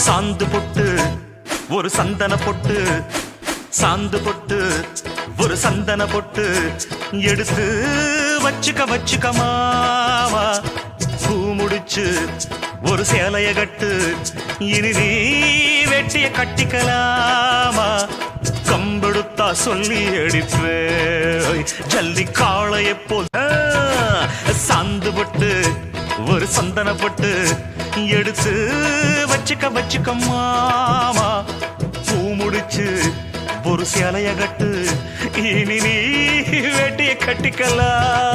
சாந்து பொட்டு ஒரு சந்தன பொட்டு, சாந்து பொட்டு ஒரு சந்தன பொட்டு எடுத்து வச்சுக்க மாமா. பூ முடிச்சு ஒரு சேலைய கட்டு, இனி நீ வெட்டிய கட்டிக்கலாமா. கம்பெடுத்தா சொல்லி அடிப்பே ஜல்லி காளைய போல். சாந்து பொட்டு ஒரு சந்தன பொட்டு எடுத்து வச்சுக்க மாமா. பூ முடிச்சு ஒரு சேலைய கட்டு, இனி நீ வெட்டிய கட்டிக்கலாம்.